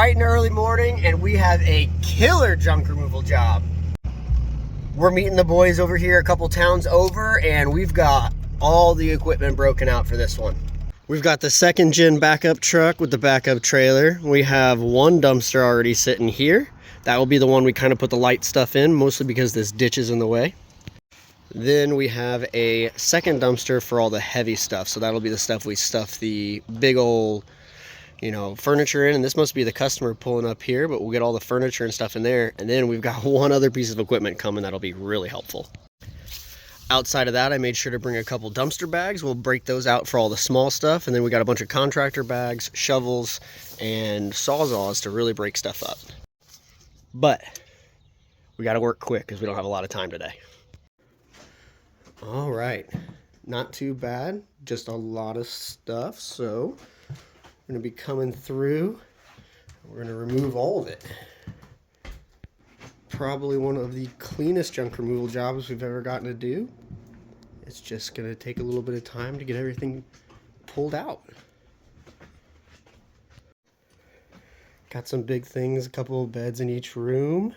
bright and early morning and we have a killer junk removal job. We're meeting the boys over here a couple towns over and we've got all the equipment broken out for this one. We've got the second gen backup truck with the backup trailer. We have one dumpster already sitting here. That will be the one we kind of put the light stuff in, mostly because this ditch is in the way. Then we have a second dumpster for all the heavy stuff. So that'll be the stuff we stuff the big old, furniture in. And this must be the customer pulling up here, but we'll get all the furniture and stuff in there. And then we've got one other piece of equipment coming that'll be really helpful. Outside of that, I made sure to bring a couple dumpster bags. We'll break those out for all the small stuff. And then we got a bunch of contractor bags, shovels, and sawzalls to really break stuff up. But we got to work quick because we don't have a lot of time today. All right, not too bad, just a lot of stuff. So we're going to be coming through. We're going to remove all of it. Probably one of the cleanest junk removal jobs we've ever gotten to do. It's just going to take a little bit of time to get everything pulled out. Got some big things, a couple of beds in each room.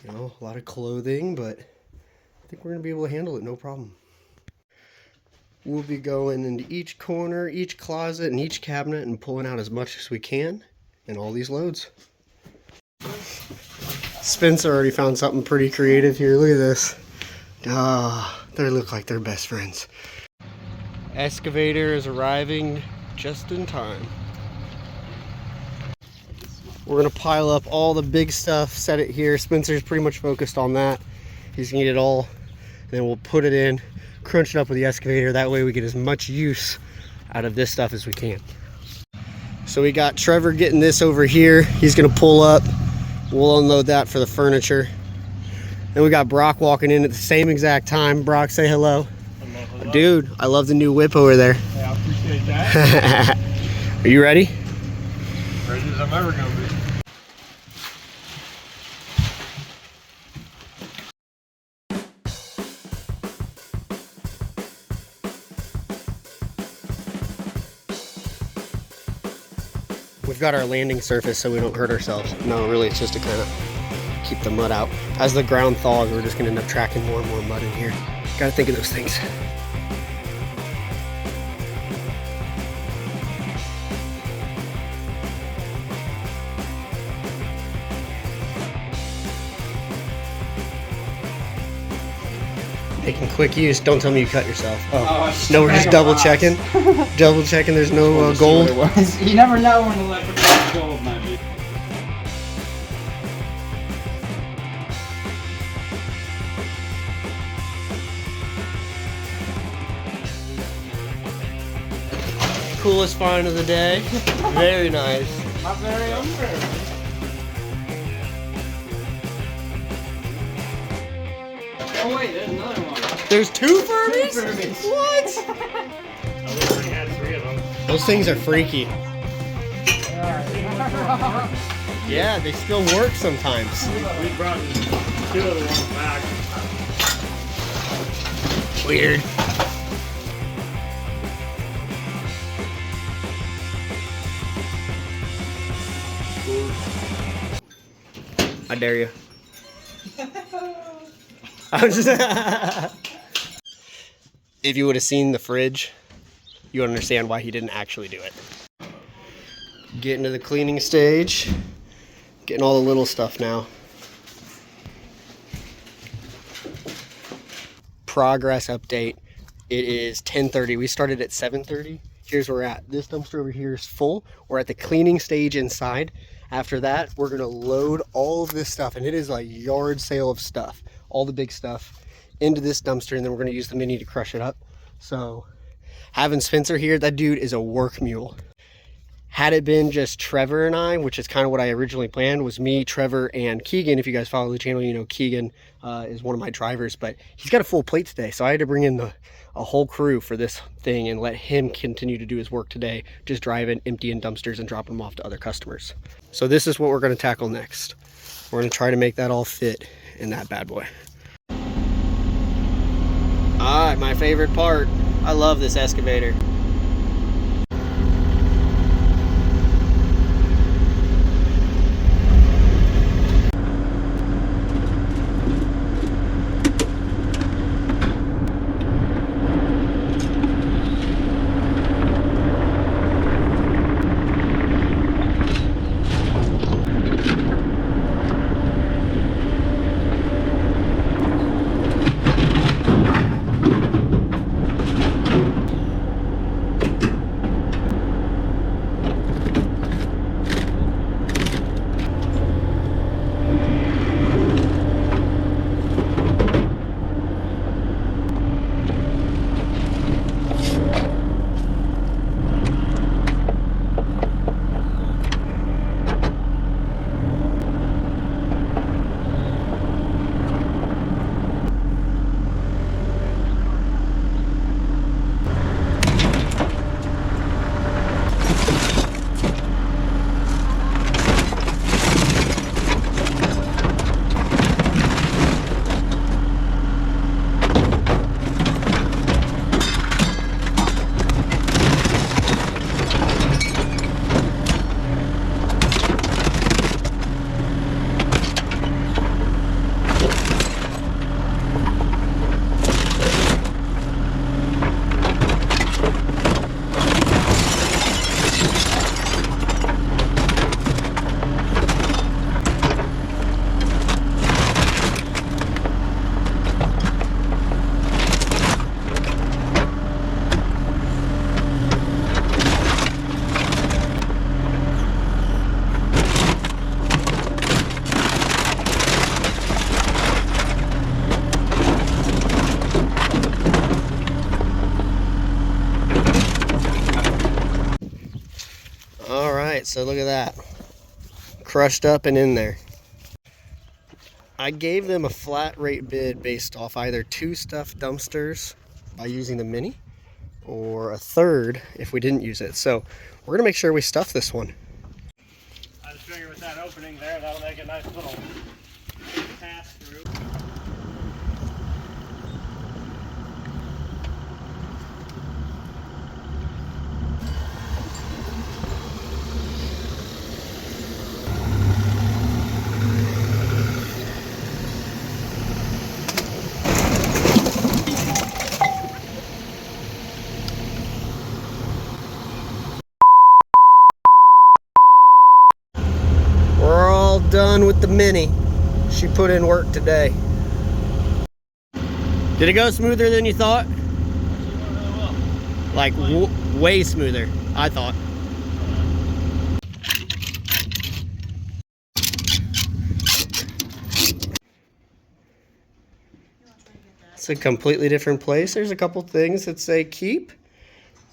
A lot of clothing, but I think we're going to be able to handle it, no problem. We'll be going into each corner, each closet, and each cabinet and pulling out as much as we can in all these loads. Spencer already found something pretty creative here. Look at this. They look like they're best friends. Excavator is arriving just in time. We're going to pile up all the big stuff, set it here. Spencer's pretty much focused on that. He's going to get it all, and then we'll put it in, crunch it up with the excavator. That way we get as much use out of this stuff as we can. So we got Trevor getting this over here. He's going to pull up. We'll unload that for the furniture. Then we got Brock walking in at the same exact time. Brock, say hello. Hello. Dude, I love the new whip over there. Yeah, I appreciate that. Are you ready? Ready as I'm ever going to be. We've got our landing surface so we don't hurt ourselves. No, really, it's just to kind of keep the mud out. As the ground thaws, we're just going to end up tracking more and more mud in here. Got to think of those things. Making quick use. Don't tell me you cut yourself. Oh, no, we're just double checking. Double checking there's no gold. You never know when the electric gold might be. Coolest find of the day. Very nice. My very own favorite. Oh wait, there's another one. There's two Furbies? What? I wish we had 3 of them. Those things are freaky. Yeah, they still work sometimes. We brought 2 of the ones back. Weird. I dare you. If you would have seen the fridge, you would understand why he didn't actually do it. Getting to the cleaning stage. Getting all the little stuff now. Progress update. It is 10:30. We started at 7:30. Here's where we're at. This dumpster over here is full. We're at the cleaning stage inside. After that, we're going to load all of this stuff, and it is a yard sale of stuff. All the big stuff into this dumpster, and then we're going to use the mini to crush it up. So having Spencer here, that dude is a work mule. Had it been just Trevor and I, which is kind of what I originally planned, was me, Trevor, and Keegan. If you guys follow the channel, you know Keegan is one of my drivers, but he's got a full plate today, so I had to bring in a whole crew for this thing and let him continue to do his work today, just driving, emptying dumpsters and dropping them off to other customers. So this is what we're going to tackle next. We're going to try to make that all fit in that bad boy. All right, my favorite part. I love this excavator. So look at that. Crushed up and in there. I gave them a flat rate bid based off either 2 stuffed dumpsters by using the mini, or a third if we didn't use it. So we're gonna make sure we stuff this one. I just figured with that opening there, that'll make a nice little pass through. We're all done with the mini. She put in work today. Did it go smoother than you thought? Like way smoother, I thought. It's a completely different place. There's a couple things that say keep,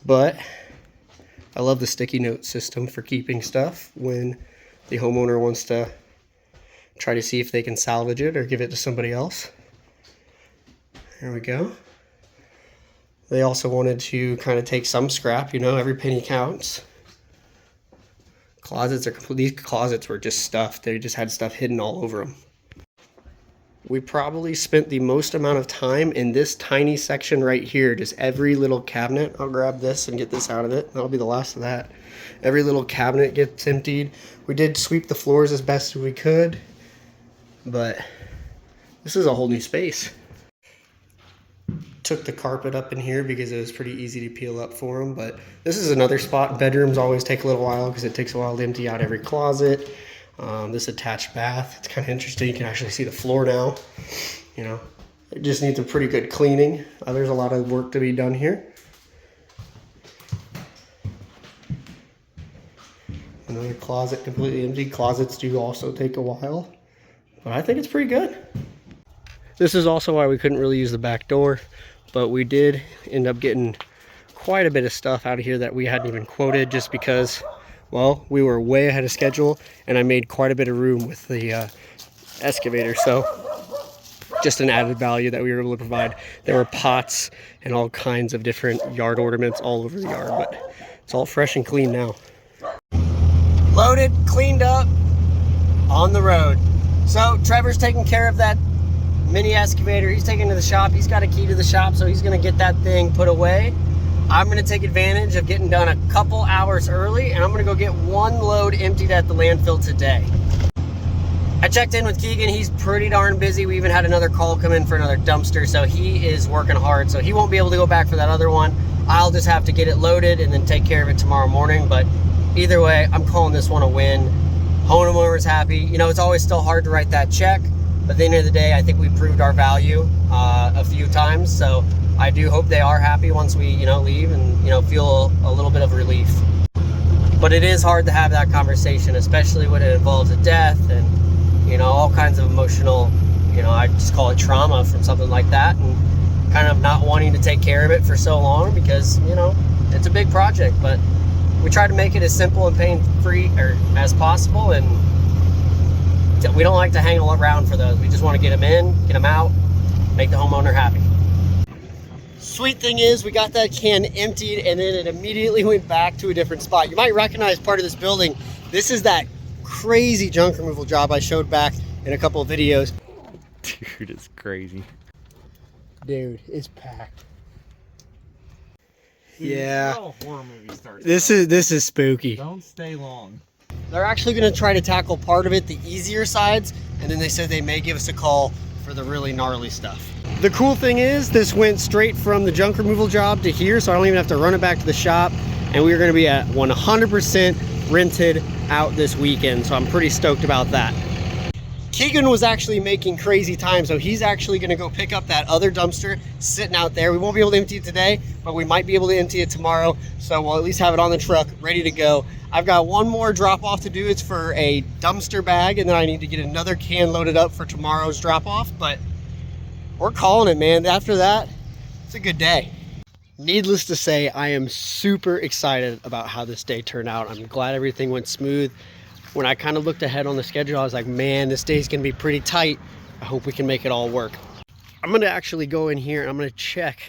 but I love the sticky note system for keeping stuff when the homeowner wants to try to see if they can salvage it or give it to somebody else. There we go. They also wanted to kind of take some scrap, you know, every penny counts. Closets are complete. These closets were just stuffed. They just had stuff hidden all over them. We probably spent the most amount of time in this tiny section right here. Just every little cabinet. I'll grab this and get this out of it. That'll be the last of that. Every little cabinet gets emptied. We did sweep the floors as best as we could, but this is a whole new space. Took the carpet up in here because it was pretty easy to peel up for them, but this is another spot. Bedrooms always take a little while because it takes a while to empty out every closet. This attached bath, it's kind of interesting. You can actually see the floor now. You know, it just needs a pretty good cleaning. There's a lot of work to be done here. Another closet completely empty. Closets do also take a while, but I think it's pretty good. This is also why we couldn't really use the back door, but we did end up getting quite a bit of stuff out of here that we hadn't even quoted, just because, well, we were way ahead of schedule and I made quite a bit of room with the excavator. So just an added value that we were able to provide. There were pots and all kinds of different yard ornaments all over the yard, but it's all fresh and clean now. Loaded, cleaned up, on the road. So Trevor's taking care of that mini excavator. He's taking it to the shop. He's got a key to the shop, so he's gonna get that thing put away. I'm gonna take advantage of getting done a couple hours early, and I'm gonna go get one load emptied at the landfill today. I checked in with Keegan. He's pretty darn busy. We even had another call come in for another dumpster, so he is working hard, so he won't be able to go back for that other one. I'll just have to get it loaded and then take care of it tomorrow morning, but either way, I'm calling this one a win. Homeowner's happy. You know, it's always still hard to write that check, but at the end of the day, I think we proved our value a few times, so I do hope they are happy once we, you know, leave and, you know, feel a little bit of relief. But it is hard to have that conversation, especially when it involves a death and, you know, all kinds of emotional, you know, I just call it trauma from something like that, and kind of not wanting to take care of it for so long because, you know, it's a big project, but we try to make it as simple and pain-free as possible, and we don't like to hang around for those. We just want to get them in, get them out, make the homeowner happy. Sweet thing is, we got that can emptied and then it immediately went back to a different spot. You might recognize part of this building. This is that crazy junk removal job I showed back in a couple of videos. Dude, it's crazy. Dude, it's packed. Yeah, How a horror movie starts. this is spooky. Don't stay long. They're actually going to try to tackle part of it, the easier sides, and then they said they may give us a call for the really gnarly stuff. The cool thing is, this went straight from the junk removal job to here, so I don't even have to run it back to the shop, and we're going to be at 100% rented out this weekend, so I'm pretty stoked about that. Keegan was actually making crazy time, so he's actually going to go pick up that other dumpster sitting out there. We won't be able to empty it today, but we might be able to empty it tomorrow, so we'll at least have it on the truck ready to go. I've got one more drop off to do. It's for a dumpster bag, and then I need to get another can loaded up for tomorrow's drop off, but we're calling it, man. After that, it's a good day. Needless to say, I am super excited about how this day turned out. I'm glad everything went smooth. When I kind of looked ahead on the schedule, I was like, man, this day's gonna be pretty tight. I hope we can make it all work. I'm gonna actually go in here and I'm gonna check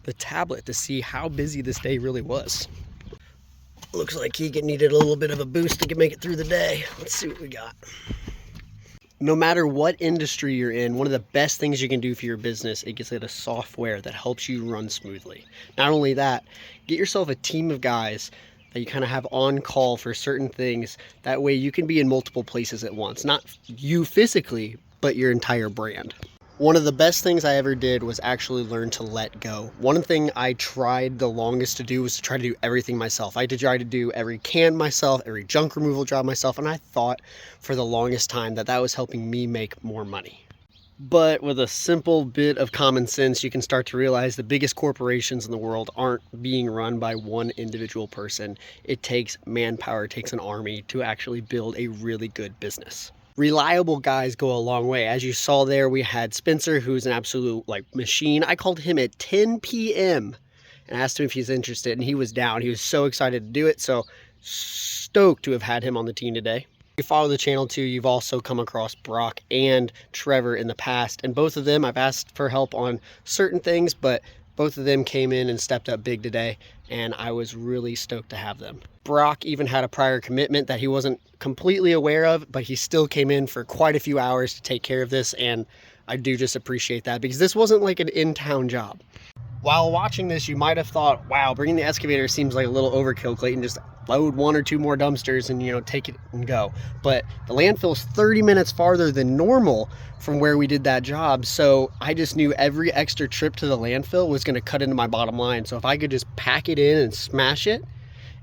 the tablet to see how busy this day really was. Looks like Keegan needed a little bit of a boost to make it through the day. Let's see what we got. No matter what industry you're in, one of the best things you can do for your business is get a software that helps you run smoothly. Not only that, get yourself a team of guys that you kind of have on call for certain things. That way you can be in multiple places at once. Not you physically, but your entire brand. One of the best things I ever did was actually learn to let go. One thing I tried the longest to do was to try to do everything myself. I had to try to do every can myself, every junk removal job myself, and I thought for the longest time that that was helping me make more money. But with a simple bit of common sense, you can start to realize the biggest corporations in the world aren't being run by one individual person. It takes manpower, it takes an army to actually build a really good business. Reliable guys go a long way. As you saw there, we had Spencer, who's an absolute machine. I called him at 10 p.m. and asked him if he's interested, and he was down. He was so excited to do it, so stoked to have had him on the team today. If you follow the channel too, you've also come across Brock and Trevor in the past, and both of them I've asked for help on certain things, but both of them came in and stepped up big today, and I was really stoked to have them. Brock even had a prior commitment that he wasn't completely aware of, but he still came in for quite a few hours to take care of this, and I do just appreciate that because this wasn't like an in-town job. While watching this, you might have thought, wow, bringing the excavator seems like a little overkill, Clayton. Just load 1 or 2 more dumpsters and, take it and go. But the landfill's 30 minutes farther than normal from where we did that job. So I just knew every extra trip to the landfill was going to cut into my bottom line. So if I could just pack it in and smash it,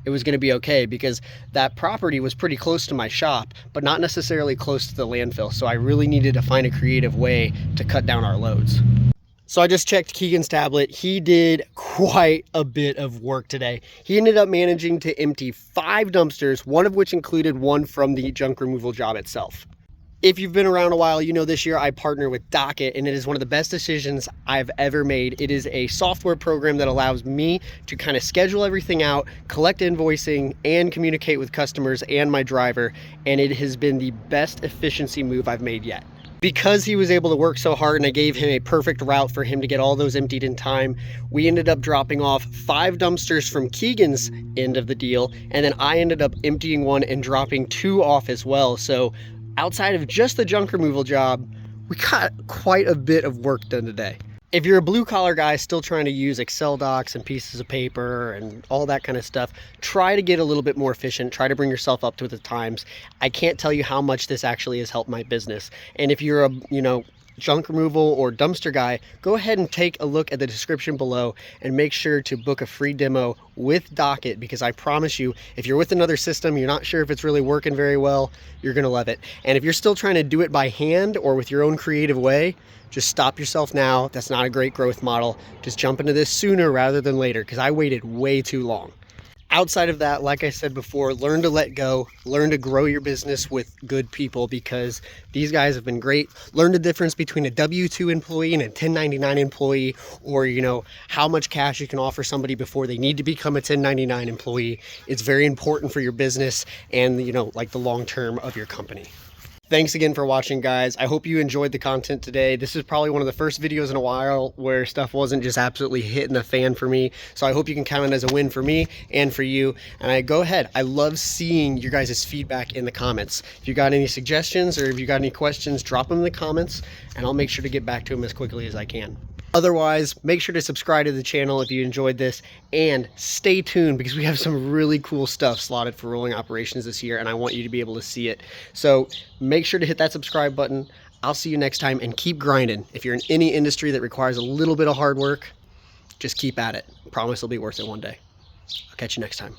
it was going to be okay, because that property was pretty close to my shop, but not necessarily close to the landfill. So I really needed to find a creative way to cut down our loads. So I just checked Keegan's tablet. He did quite a bit of work today. He ended up managing to empty 5 dumpsters, one of which included one from the junk removal job itself. If you've been around a while, this year I partner with Docket, and it is one of the best decisions I've ever made. It is a software program that allows me to kind of schedule everything out, collect invoicing, and communicate with customers and my driver, and it has been the best efficiency move I've made yet. Because he was able to work so hard and I gave him a perfect route for him to get all those emptied in time, we ended up dropping off 5 dumpsters from Keegan's end of the deal, and then I ended up emptying one and dropping 2 off as well. So outside of just the junk removal job, we got quite a bit of work done today. If you're a blue collar guy still trying to use Excel docs and pieces of paper and all that kind of stuff, try to get a little bit more efficient. Try to bring yourself up to the times. I can't tell you how much this actually has helped my business. And if you're a, junk removal or dumpster guy, go ahead and take a look at the description below and make sure to book a free demo with Docket, because I promise you, if you're with another system, you're not sure if it's really working very well, you're gonna love it. And if you're still trying to do it by hand or with your own creative way, just stop yourself now. That's not a great growth model. Just jump into this sooner rather than later, because I waited way too long. Outside of that, like I said before, learn to let go, learn to grow your business with good people, because these guys have been great. Learn the difference between a W-2 employee and a 1099 employee, or, how much cash you can offer somebody before they need to become a 1099 employee. It's very important for your business and, the long term of your company. Thanks again for watching, guys. I hope you enjoyed the content today. This is probably one of the first videos in a while where stuff wasn't just absolutely hitting the fan for me. So I hope you can count it as a win for me and for you. And go ahead. I love seeing your guys' feedback in the comments. If you got any suggestions or if you got any questions, drop them in the comments and I'll make sure to get back to them as quickly as I can. Otherwise, make sure to subscribe to the channel if you enjoyed this, and stay tuned because we have some really cool stuff slotted for rolling operations this year, and I want you to be able to see it. So make sure to hit that subscribe button. I'll see you next time, and keep grinding. If you're in any industry that requires a little bit of hard work, just keep at it. I promise it'll be worth it one day. I'll catch you next time.